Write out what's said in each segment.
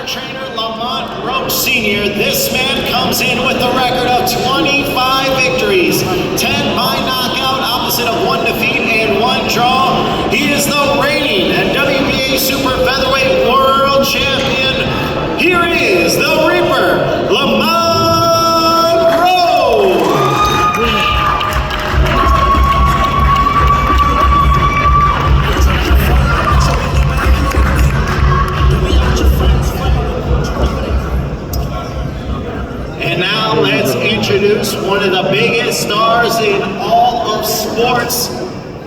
our trainer, Lamont Roach Sr. This man comes in with a record of 25 victories, 10 by knockout, opposite of 1 defeat and 1 draw. He is the reigning and WBA Super Featherweight World Champion. Here is the Reaper, Lamont Roach. And now let's introduce one of the biggest stars in all of sports.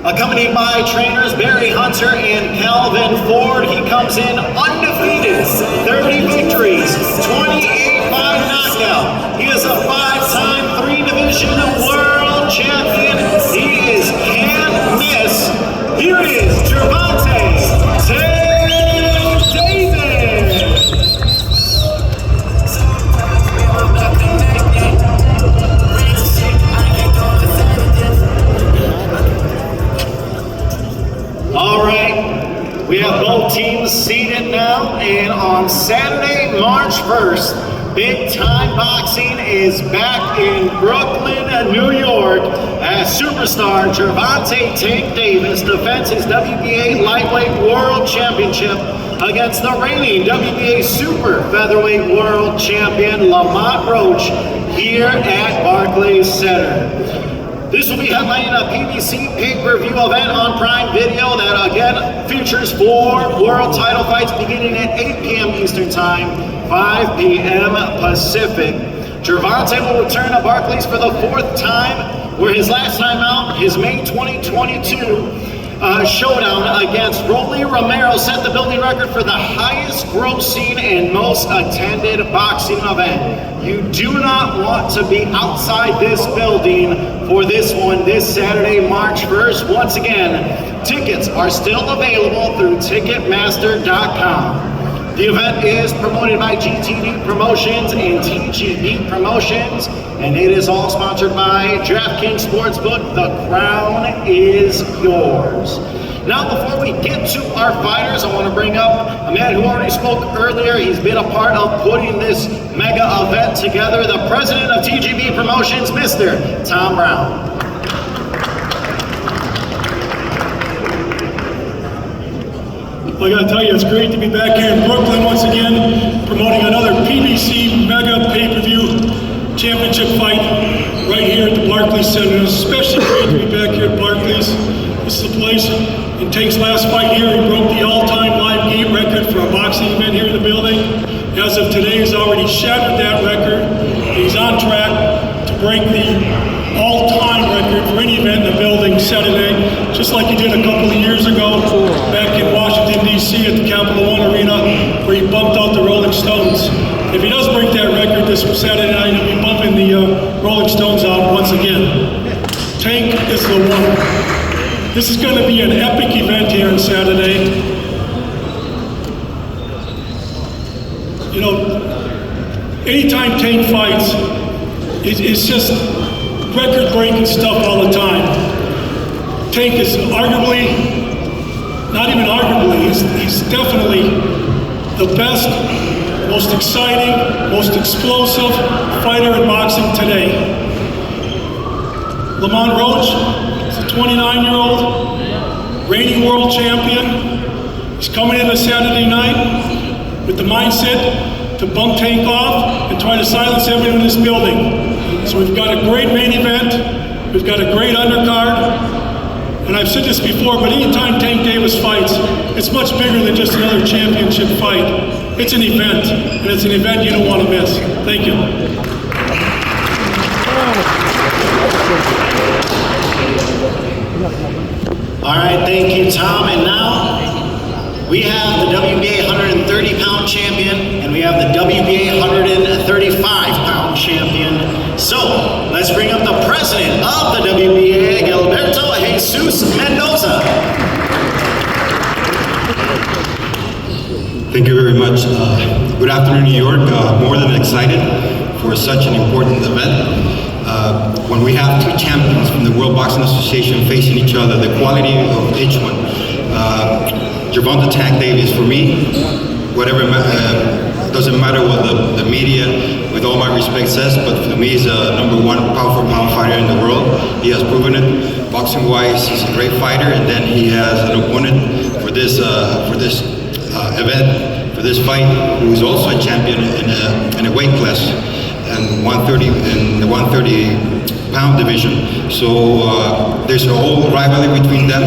Accompanied by trainers Barry Hunter and Calvin Ford, he comes in undefeated, 30 victories, 28 by knockout. He is a 5-time 3-division world champion. He is can't miss. Here is Gervonta Davis. All right, we have both teams seated now, and on Saturday, March 1st, Big Time Boxing is back in Brooklyn, New York, as superstar Gervonta Tank Davis defends his WBA Lightweight World Championship against the reigning WBA Super Featherweight World Champion Lamont Roach here at Barclays Center. This will be headlining a PBC Pay-Per-View event on Prime Video that again features 4 world title fights beginning at 8 p.m. Eastern Time, 5 p.m. Pacific. Gervonta will return to Barclays for the 4th time, where his last time out, his May 2022 showdown against Rolly Romero set the building record for the highest grossing and most attended boxing event. You do not want to be outside this building for this one this Saturday, March 1st. Once again, tickets are still available through Ticketmaster.com. The event is promoted by GTD Promotions and TGB Promotions, and it is all sponsored by DraftKings Sportsbook. The crown is yours. Now, before we get to our fighters, I want to bring up a man who already spoke earlier. He's been a part of putting this mega event together, the president of TGB Promotions, Mr. Tom Brown. I gotta tell you, it's great to be back here in Brooklyn once again, promoting another PBC Mega Pay-Per-View Championship fight right here at the Barclays Center. It's especially great to be back here at Barclays. This is the place. In Tank's last fight here, he broke the all-time live gate record for a boxing event here in the building. As of today, he's already shattered that record. He's on track to break the all-time record for any event in the building Saturday, just like he did a couple of years ago back in Washington, D.C. at the Capital One Arena, where he bumped out the Rolling Stones. If he does break that record this Saturday night, he'll be bumping the Rolling Stones out once again. Tank is the one. This is going to be an epic event here on Saturday. You know, anytime Tank fights, it's just record-breaking stuff all the time. Tank is arguably, not even arguably, he's definitely the best, most exciting, most explosive fighter in boxing today. Lamont Roach is a 29-year-old reigning world champion. He's coming in on Saturday night with the mindset to bump Tank off and try to silence everyone in this building. So we've got a great main event, we've got a great undercard, and I've said this before, but anytime Tank Davis fights, it's much bigger than just another championship fight. It's an event, and it's an event you don't want to miss. Thank you. All right, thank you, Tom. And now we have the WBA 130-pound champion, and we have the WBA 135-pound champion. So let's bring up the president of the WBA, Gilberto Jesus Mendoza. Thank you very much. Good afternoon, New York. More than excited for such an important event. When we have 2 champions from the World Boxing Association facing each other, the quality of each one. Gervonta Tank Davis, for me, whatever doesn't matter what the media, with all my respect, says, but for me, he's a #1 pound-for-pound fighter in the world. He has proven it. Boxing-wise, he's a great fighter, and then he has an opponent for this event, for this fight, who is also a champion in a weight class, and 130 in the 130-pound division. So there's a whole rivalry between them.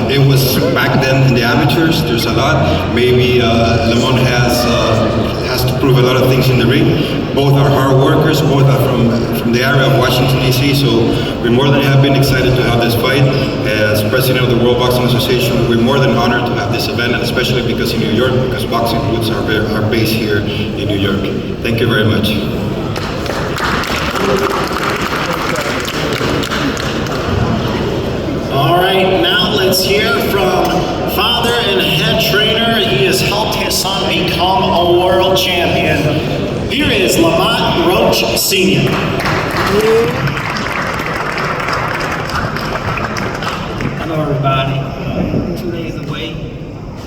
It was back then in the amateurs. There's a lot. Maybe Lamont has to prove a lot of things in the ring. Both are hard workers. Both are from the area of Washington, D.C. So we're more than have been excited to have this fight. As president of the World Boxing Association, we're more than honored to have this event, and especially because in New York, because boxing roots are based here in New York. Thank you very much. All right, now let's hear from father and head trainer. He has helped his son become a world champion. Here is Lamont Roach Sr. Hello, everybody. 2 days away.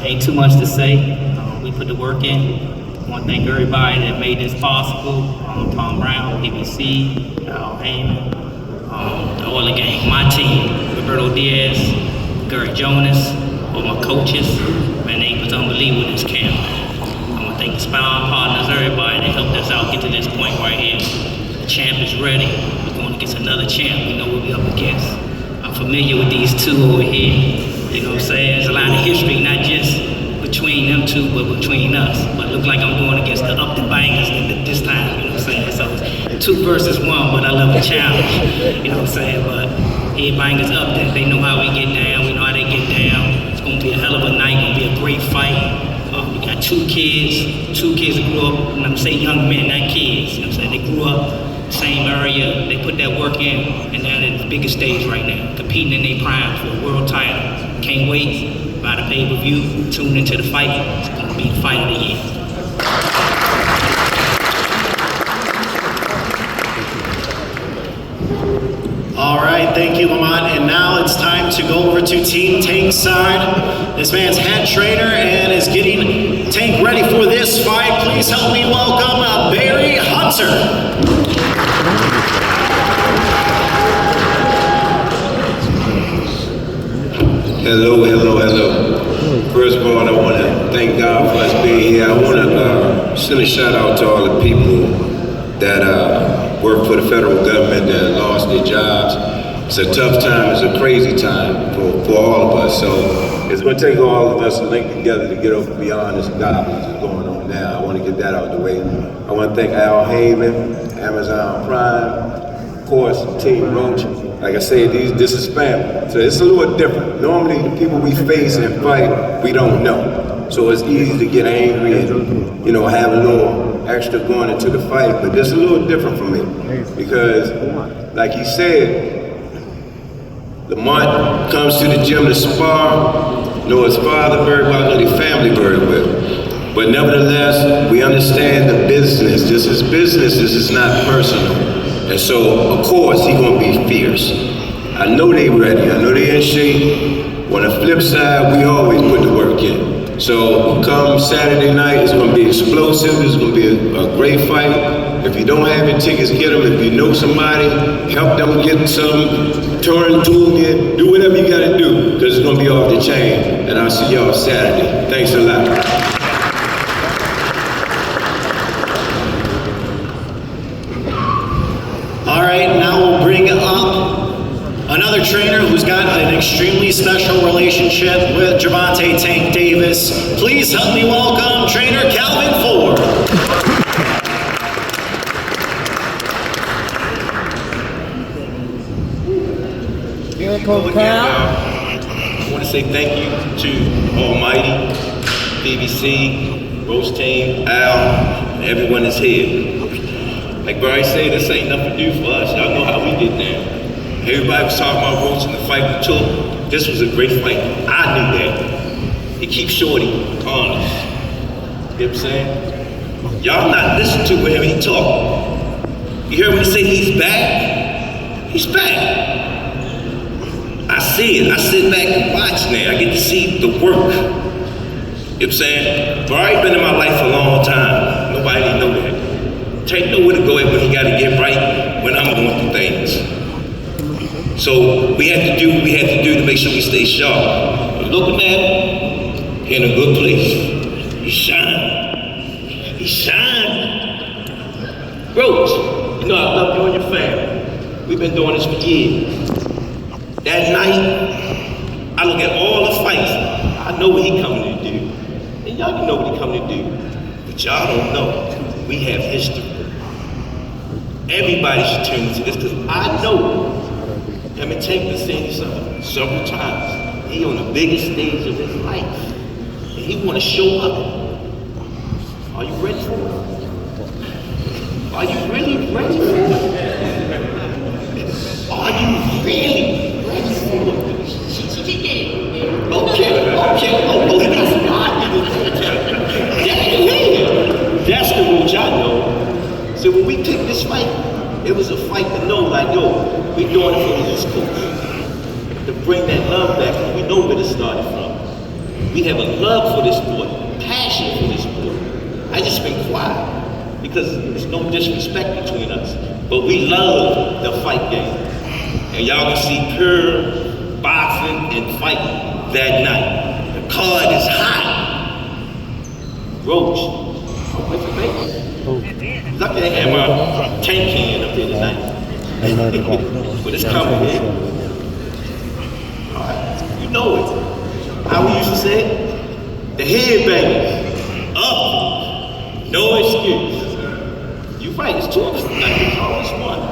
Ain't too much to say. We put the work in. I want to thank everybody that made this possible. Tom Brown, PBC, Al Heyman, the Oil Gang, my team, Roberto Diaz, Gary Jonas, all my coaches. Man, they was unbelievable in this camp. I want to thank the sparring partners, everybody that helped us out get to this point right here. The champ is ready. We're going against another champ. We know what we're up against. I'm familiar with these two over here. You know what I'm saying? There's a lot of history, not just between them two, but between us. But it looks like I'm going against the Upton Bangers this time, you know what I'm saying? So it's 2 versus 1, but I love the challenge, you know what I'm saying? But here Bangers Upton, they know how we get down, we know how they get down. It's gonna be a hell of a night, gonna be a great fight. We got 2 kids that grew up, and I'm saying young men, not kids, you know what I'm saying? They grew up the same area, they put that work in, and they're at the biggest stage right now, competing in their prime for a world title. Can't wait. By the pay-per-view, tune into the fight. It's going to be the fight of the year. All right, thank you, Lamont. And now it's time to go over to Team Tank's side. This man's head trainer and is getting Tank ready for this fight. Please help me welcome Barry Hunter. Hello. First of all, I want to thank God for us being here. I want to send a shout out to all the people that work for the federal government that lost their jobs. It's a tough time, it's a crazy time for all of us. So it's going to take all of us to link together to get over beyond this garbage that's going on now. I want to get that out of the way. I want to thank Al Heyman, Amazon Prime, of course, Team Roach. Like I said, this is family, so it's a little different. Normally, the people we face and fight, we don't know. So it's easy to get angry and, you know, have a little extra going into the fight, but this is a little different for me. Because, like he said, Lamont comes to the gym to spar, know his father very well, know the family very well. But nevertheless, we understand the business. This is business, this is not personal. And so, of course, he's gonna be fierce. I know they ready, I know they in shape. On the flip side, we always put the work in. So come Saturday night, it's gonna be explosive, it's gonna be a great fight. If you don't have your tickets, get them. If you know somebody, help them get some, turn to them, do whatever you gotta do, because it's gonna be off the chain. And I'll see y'all Saturday. Thanks a lot. All right, now we'll bring up another trainer who's got an extremely special relationship with Gervonta Tank Davis. Please help me welcome trainer Calvin Ford. I want to say thank you to Almighty, PBC, Roach Team, Al, and everyone that's here. Like Barry said, this ain't nothing new for us. Y'all know how we get down. Everybody was talking about Roach in the fight with Took. This was a great fight. I knew that. He keeps Shorty honest. You know what I'm saying? Y'all not listen to him, he talk. You heard when he say he's back? He's back. I see it. I sit back and watch now. I get to see the work. You know what I'm saying? Barry been in my life for a long time. sure we stay sharp. We're looking at him, he in a good place. He shine. He shine. Roach, you know I love you and your family. We've been doing this for years. That night, I look at all the fights. I know what he coming to do. And y'all can know what he coming to do. But y'all don't know. We have history. Everybody should tune into this because I know him and Tank been saying this several times. He on the biggest stage of his life. And he want to show up. Are you ready for it? Are you really ready for it? Are you really ready for it? Okay. Oh, he got some That's the Roach I know. So when we picked this fight, it was a fight to know, like, yo, we doing it for the East Coast. To bring that love back, because we know where this started from. We have a love for this sport, passion for this sport. I just been quiet, because there's no disrespect between us. But we love the fight game. And y'all can see pure boxing and fighting that night. The card is hot. Roach, I'm with the baby. Look at him, Tank can up there tonight. But it's coming, man. All right, you know it. How we used to say it? The headbangers. Up. No excuse. You right, it's two of us tonight. There's always one.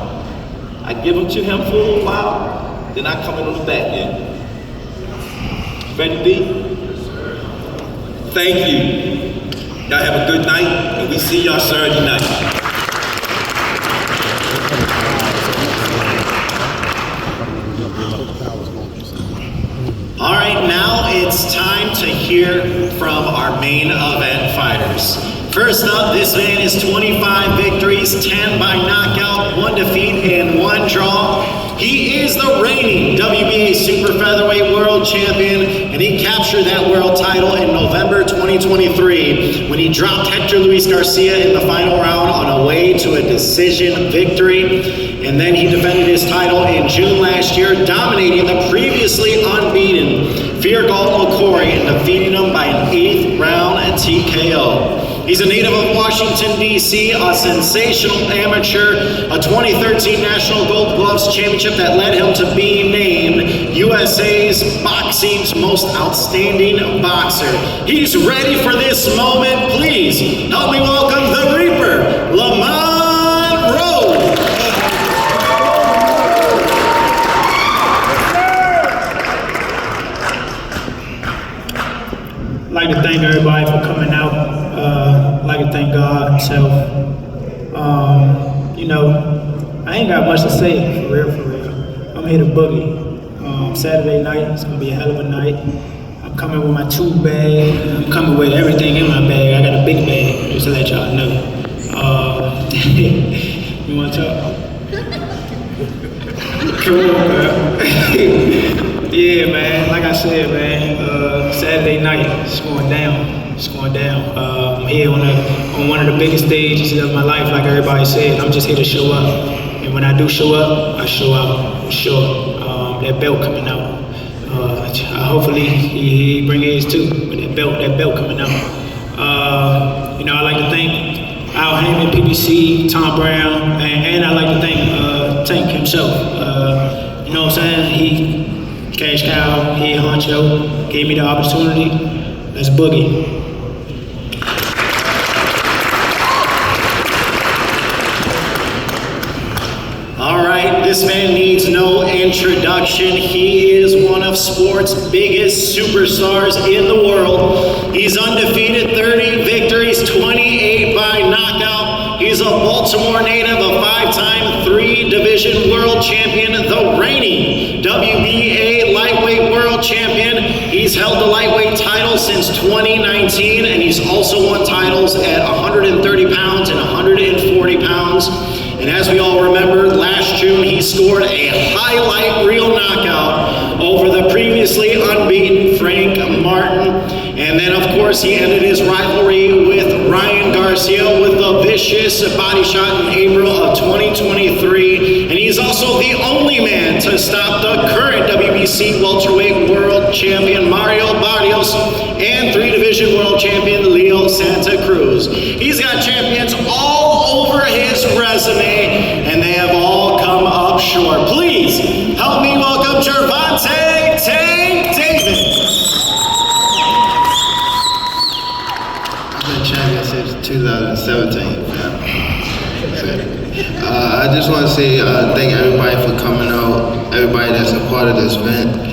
I give them to him for a little while, then I come in on the back end. Ready, B? Thank you. Y'all have a good night, and we see y'all Saturday night. All right, now it's time to hear from our main event fighters. First up, this man is 25 victories, 10 by knockout, 1 defeat, and 1 draw. He is the reigning WBA Super Featherweight World Champion, and he captured that world title in November 2023 when he dropped Hector Luis Garcia in the final round on a way to a decision victory. And then he defended his title in June last year, dominating the previously unbeaten Feargal McCory and defeating him by an 8th round TKO. He's a native of Washington, D.C., a sensational amateur, a 2013 National Gold Gloves Championship that led him to being named USA's boxing's most outstanding boxer. He's ready for this moment. Please help me welcome the Reaper, Lamont Roach. I'd like to thank everybody for coming out. I'd like to thank God himself. You know, I ain't got much to say, for real. I'm here to boogie. Saturday night, it's gonna be a hell of a night. I'm coming with my 2 bag. I'm coming with everything in my bag. I got a big bag, just to let y'all know. You wanna talk? Come on, man. Yeah, man, like I said, man, Saturday night, it's going down. It's going down. I'm here on one of the biggest stages of my life, like everybody said. I'm just here to show up. And when I do show up, I show out, for sure. That belt coming out. Hopefully he bring his too, but that belt coming out. You know, I like to thank Al Heyman, PBC, Tom Brown, and I like to thank Tank himself. You know what I'm saying? He cash cow, he honcho, gave me the opportunity. Let's boogie. All right, this man needs no introduction. He is one of sports' biggest superstars in the world. He's undefeated, 30 victories, 28 by knockout. He's a Baltimore native, a 5-time 3-division world champion, the reigning WBA lightweight world champion. He's held the lightweight title since 2019, and he's also won titles at 130 pounds and 140 pounds. And as we all remember, last June he scored a highlight reel knockout over the previously unbeaten Frank Martin. And then, of course, he ended his rivalry with Ryan Garcia with a vicious body shot in April of 2023. And he's also the only man to stop the current WBC PBC Welterweight World Champion Mario Barrios and 3-Division World Champion Leo Santa Cruz. He's got champions all over his resume, and they have all come up short. Please help me welcome Gervonta Davis. I've been champion since 2017. I just want to say thank everybody for coming out, everybody that's a part of this event.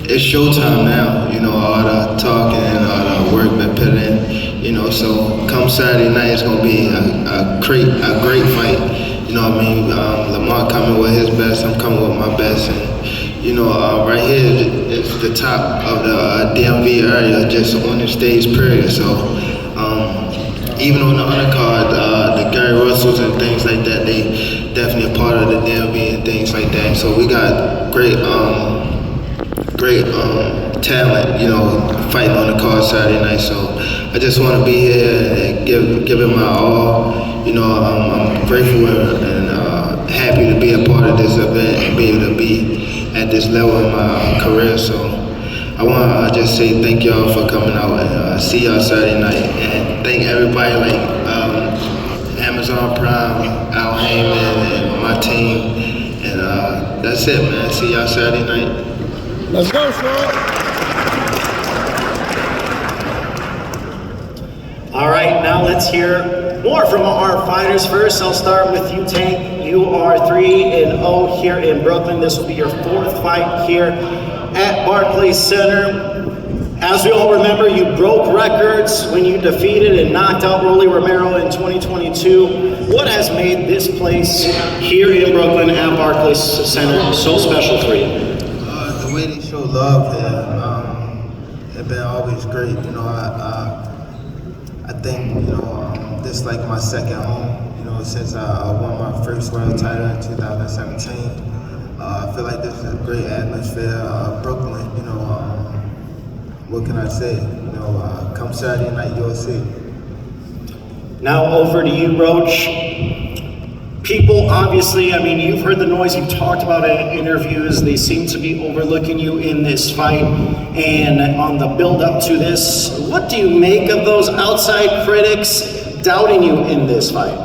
It's showtime now, you know, all the talking and all the work been put in, you know, so come Saturday night it's going to be a great fight, you know what I mean? Lamont coming with his best, I'm coming with my best, and you know, right here is the top of the DMV area, just on the stage period, so even on the undercard, the Gary Russells and things like that, they definitely a part of the DMV and things like that. So we got great talent, you know, fighting on the card Saturday night. So I just want to be here and give it my all. You know, I'm grateful and happy to be a part of this event and be able to be at this level in my career. So I want to just say thank y'all for coming out and see y'all Saturday night, and thank everybody like Amazon Prime, Al Heyman, and my team, and that's it, man. See y'all Saturday night. Let's go, Sean. All right, now let's hear more from our fighters. First, I'll start with you, Tank. You are 3-0 here in Brooklyn. This will be your 4th fight here at Barclays Center. As we all remember, you broke records when you defeated and knocked out Rolly Romero in 2022. What has made this place here in Brooklyn at Barclays Center so special for you? The way they show love here, it's been always great. You know, I think, you know, this is like my second home, you know, since I won my first world title in 2017. I feel like this is a great atmosphere. Brooklyn, you know, what can I say? You know, come Saturday night, you'll see. Now over to you, Roach. People, obviously, I mean, you've heard the noise, you've talked about it in interviews, they seem to be overlooking you in this fight. And on the build up to this, what do you make of those outside critics doubting you in this fight?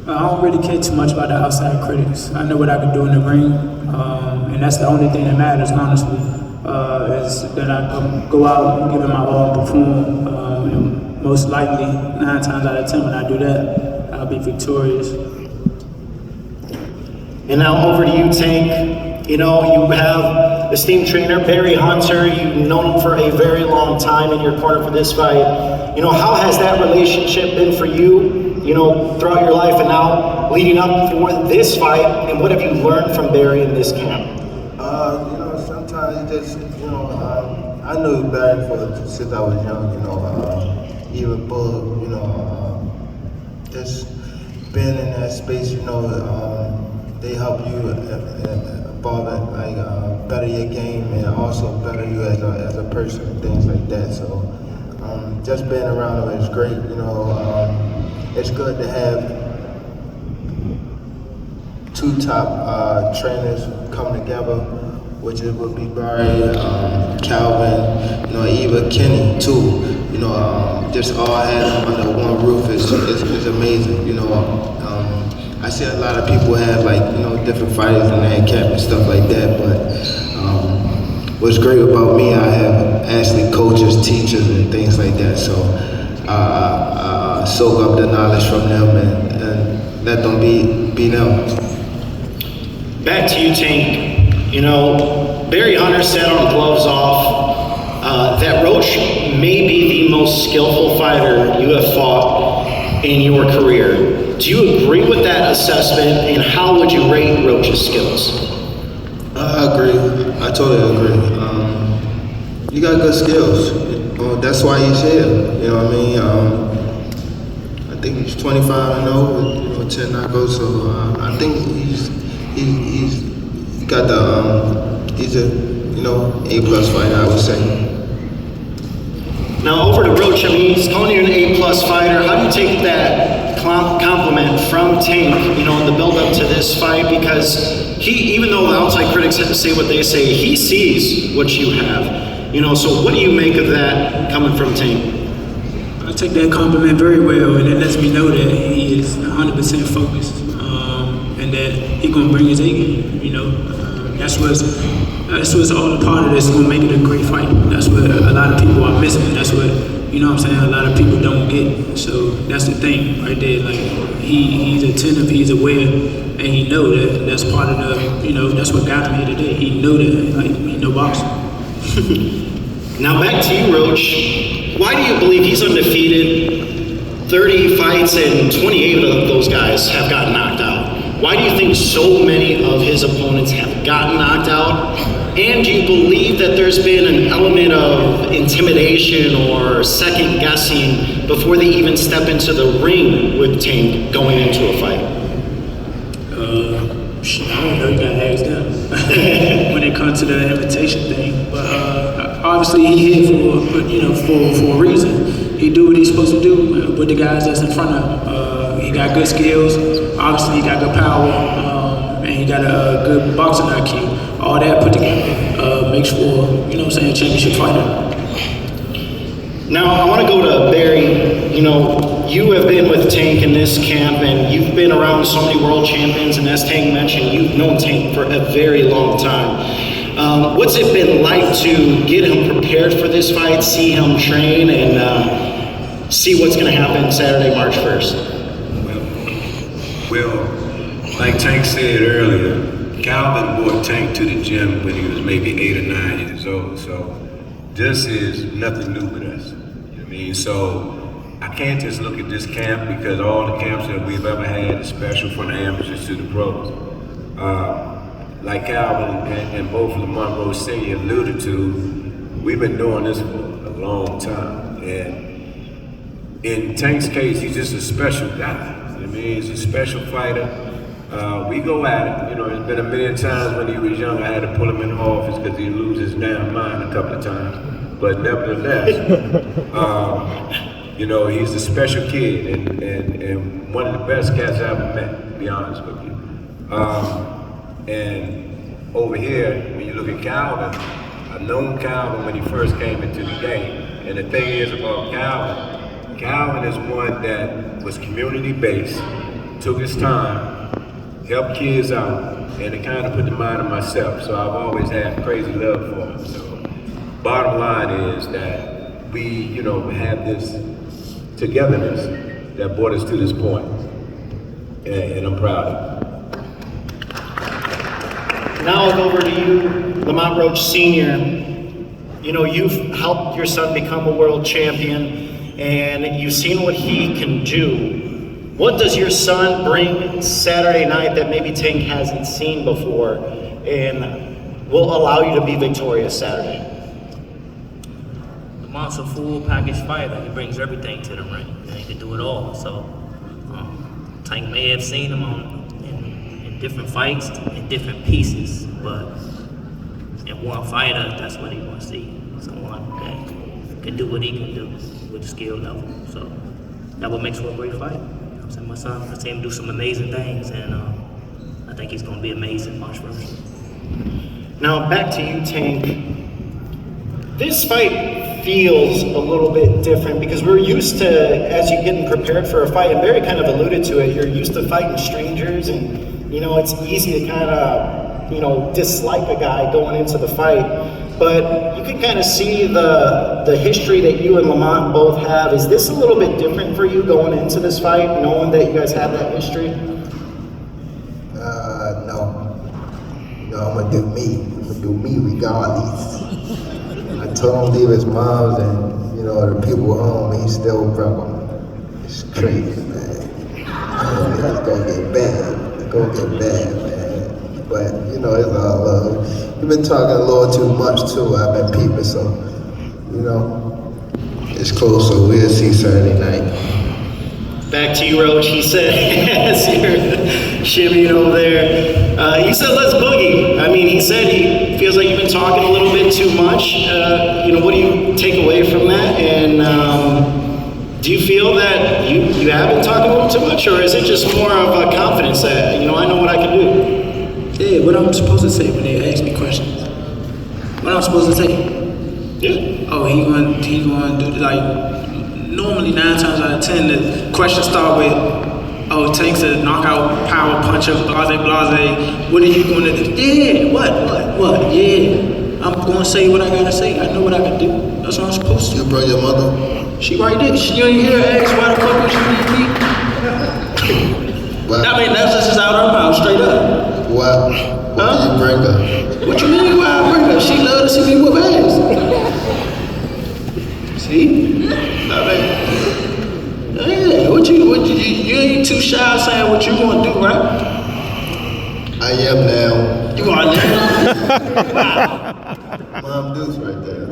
I don't really care too much about the outside critics. I know what I can do in the ring, and that's the only thing that matters, honestly, is that I go out and give it my all and perform. And most likely, 9 times out of 10, when I do that, I'll be victorious. And now over to you, Tank. You know, you have esteemed trainer Barry Hunter. You've known him for a very long time in your corner for this fight. You know, how has that relationship been for you, you know, throughout your life and now leading up for this fight? And what have you learned from Barry in this camp? You know, sometimes you just, you know, I knew Barry since I was young, you know, even Bull, you know, just being in that space, you know, they help you evolve it, like better your game and also better you as a person and things like that. So just being around them is great, you know. It's good to have 2 top trainers come together, which would be Barry, Calvin, you know, even Kenny too. You know, just all have them under one roof is amazing. You know, I see a lot of people have like, you know, different fighters in their camp and stuff like that, but what's great about me, I have actually coaches, teachers, and things like that. So I soak up the knowledge from them and let them be them. Back to you, Tank. You know, Barry Hunter said on Gloves Off that Roach may be the most skillful fighter you have fought in your career. Do you agree with that assessment, and how would you rate Roach's skills? I agree. I totally agree. You got good skills. That's why he's here. You know what I mean? I think he's 25-0 with, you know, 10 knockouts. So I think he's got the he's a, you know, A+ fighter, I would say. Now over to Roach. I mean, he's calling you an A+ fighter. How do you take that compliment from Tank, you know, in the build-up to this fight? Because even though the outside critics have to say what they say, he sees what you have. You know, so what do you make of that coming from Tank? I take that compliment very well, and it lets me know that he is 100% focused, and that he's gonna bring his A game. You know, that's what's all a part of this. Gonna make it a great fight. That's what a lot of people are missing. That's what, you know what I'm saying, a lot of people don't get. So that's the thing right there. Like he's attentive, he's aware, and he know that that's part of the, you know, that's what got him here today. He know that, like, he know boxing. Now back to you, Roach. Why do you believe he's undefeated? 30 fights and 28 of those guys have gotten knocked out. Why do you think so many of his opponents have gotten knocked out? And do you believe that there's been an element of intimidation or second guessing before they even step into the ring with Tank going into a fight? I don't know, you gotta ask them when it comes to the invitation thing. But obviously he here for, you know, for a reason. He do what he's supposed to do with the guys that's in front of him. He got good skills. Obviously he got good power, and he got a good boxing IQ. All that put together makes for, you know what I'm saying, championship fighter. Now I want to go to Barry. You know, you have been with Tank in this camp, and you've been around so many world champions, and as Tank mentioned, you've known Tank for a very long time. What's it been like to get him prepared for this fight, see him train, and see what's going to happen Saturday, March 1st? Well, like Tank said earlier, Calvin brought Tank to the gym when he was maybe 8 or 9 years old. So this is nothing new with us. You know what I mean? So I can't just look at this camp because all the camps that we've ever had is special from the amateurs to the pros. Like Calvin and both Lamont Roach Sr. alluded to, we've been doing this for a long time. And in Tank's case, he's just a special guy. I mean, he's a special fighter. We go at it. You know, there's been a million times when he was young, I had to pull him in the office because he loses his damn mind a couple of times. But nevertheless, you know, he's a special kid and one of the best cats I ever met, to be honest with you. And over here, when you look at Calvin, I've known Calvin when he first came into the game. And the thing is about Calvin is one that was community-based, took his time, helped kids out, and it kind of put the mind of myself. So I've always had crazy love for him. So bottom line is that we, you know, have this togetherness that brought us to this point. And I'm proud of it. Now I'll go over to you, Lamont Roach Sr. You know, you've helped your son become a world champion, and you've seen what he can do. What does your son bring Saturday night that maybe Tank hasn't seen before and will allow you to be victorious Saturday? Lamont's a full package fighter. He brings everything to the ring, and he can do it all. So Tank may have seen him in different fights, in different pieces, but in one fighter, that's what he wants to see. Someone that can do what he can do with the skill level. So that what makes for a great fight. I said, my son, I see him do some amazing things, and I think he's going to be amazing March 1st. Now back to you, Tank. This fight feels a little bit different because we're used to, as you're getting prepared for a fight, and Barry kind of alluded to it, you're used to fighting strangers, and you know, it's easy to kind of, you know, dislike a guy going into the fight. But you can kind of see the history that you and Lamont both have. Is this a little bit different for you going into this fight, knowing that you guys have that history? No. No, I'm gonna do me. I'm gonna do me regardless. I told him to leave his mom's and, you know, the people home, and he still broke them. It's crazy, man. It's gonna get bad. It's gonna get bad, man. But, you know, it's all love. You've been talking a little too much, too. I've been peeping, so, you know, it's close, so we'll see Saturday night. Back to you, Roach. He said, as you're shimmying over there, he said, let's boogie. I mean, he said he feels like you've been talking a little bit too much. You know, what do you take away from that? And do you feel that you have been talking a little too much, or is it just more of a confidence that, you know, I know what I can do? Yeah, what I'm supposed to say when they ask me questions? What I'm supposed to say? Yeah. Oh, he going to do like. Normally 9 times out of 10, the questions start with, "Oh, Tank's a knockout power puncher, blase blase. What are you going to do?" Yeah, what? Yeah, I'm going to say what I gotta say. I know what I can do. That's what I'm supposed to. You brought your mother? She right there. She ain't hear her ask why the fuck would she need me? What? I mean, that's just out her mouth, straight up. What? Why did you bring her? What you mean why I bring her? She love to see me whoop ass. See? I mean, yeah, you ain't too shy saying what you gonna do, right? I am now. You are now? Mom Deuce right there.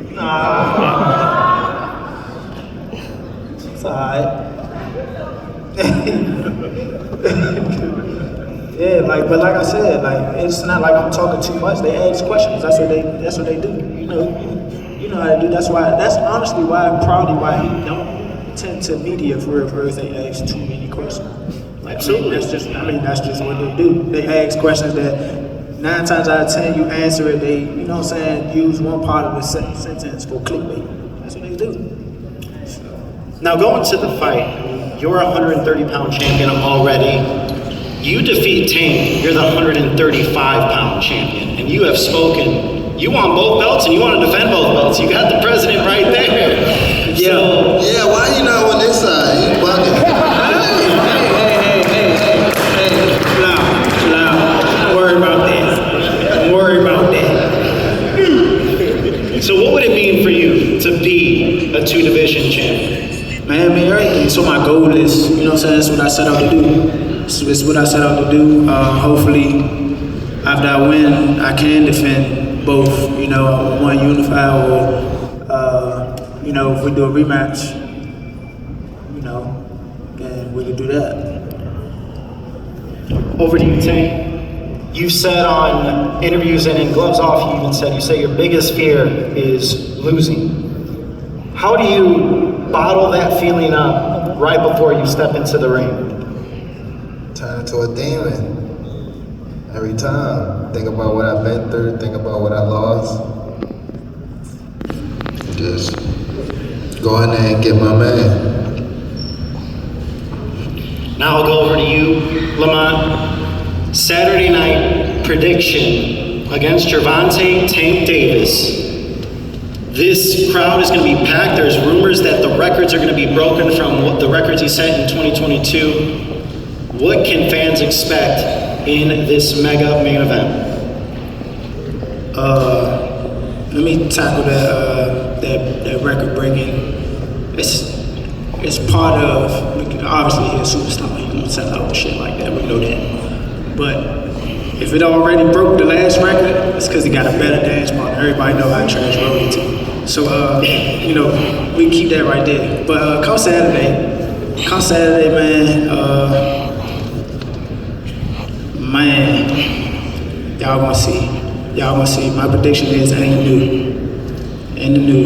It's alright. Yeah, but like I said, it's not like I'm talking too much. They ask questions. That's what they do. You know how they do. That's honestly why he don't tend to media for real. They ask too many questions. Absolutely. That's just what they do. They ask questions that 9 times out of 10 you answer it. They, you know what I'm saying, use one part of the sentence for clickbait. That's what they do. Now going to the fight, you're a 130-pound champion already. You defeat Tank, you're the 135-pound champion, and you have spoken. You want both belts and you want to defend both belts. You got the president right there. Yeah. Yeah, why you not on this side? You bugging. Hey, chill out. Don't worry about that. So what would it mean for you to be a 2-division champion? Man, everything. So my goal is, you know what I'm saying, that's what I set out to do. It's what I set out to do. Hopefully, after I win, I can defend both, one unified or, if we do a rematch, then we could do that. Over to you, Tank. You've said on interviews and in Gloves Off, you say your biggest fear is losing. How do you bottle that feeling up right before you step into the ring? Turn into a demon. Every time. Think about what I've been through, think about what I lost. Just go in there and get my man. Now I'll go over to you, Lamont. Saturday night prediction against Gervonta "Tank" Davis. This crowd is going to be packed. There's rumors that the records are going to be broken from what the records he set in 2022. What can fans expect in this mega main event? Let me tackle that record breaking. It's part of, obviously he's a superstar. He don't set up shit like that. We know that. But if it already broke the last record, it's because he got a better dance partner. Everybody know how trash Road to. So we keep that right there. But come Saturday, man, y'all gonna see. My prediction is ain't new.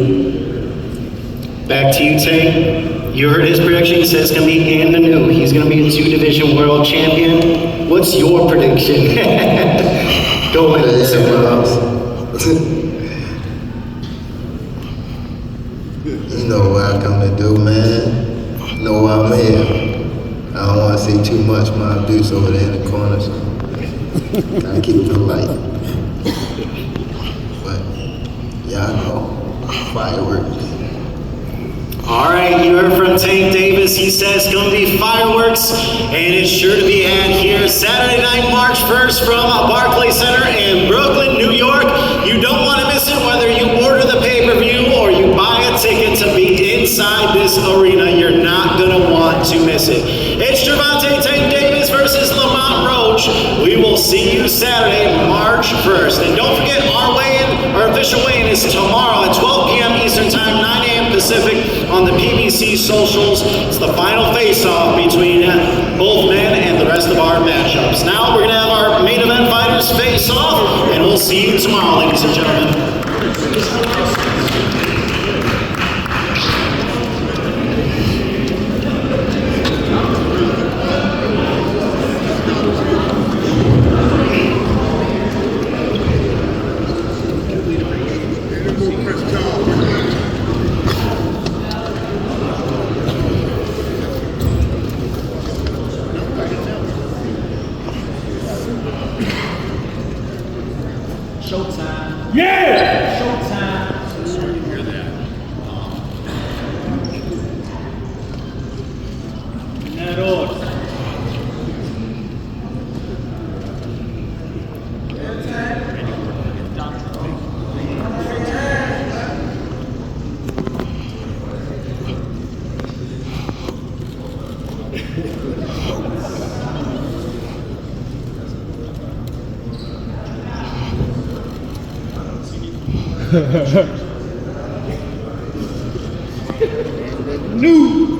Back to you, Tank. You heard his prediction. He says it's going to be in the new. He's going to be a 2-division world champion. What's your prediction? Go with it. You know what I come to do, man. You know why I'm here. I don't want to see too much. My Deuce over there in the corner, so gotta keep it light. But y'all know, fireworks. All right, you heard from Tank Davis. He says it's going to be fireworks, and it's sure to be had here Saturday night, March 1st from Barclays Center in Brooklyn, New York. You don't want to miss it, whether you order the pay-per-view or you buy a ticket to be inside this arena. You're not going to want to miss it. It's Gervonta "Tank" Davis versus Lamont Roach. We will see you Saturday, March 1st. And don't forget, our official weigh-in is tomorrow at 12 p.m. Eastern Time, 9 a.m. Pacific on the PBC socials. It's the final face-off between both men and the rest of our matchups. Now we're going to have our main event fighters face off, and we'll see you tomorrow, ladies and gentlemen. At all. New.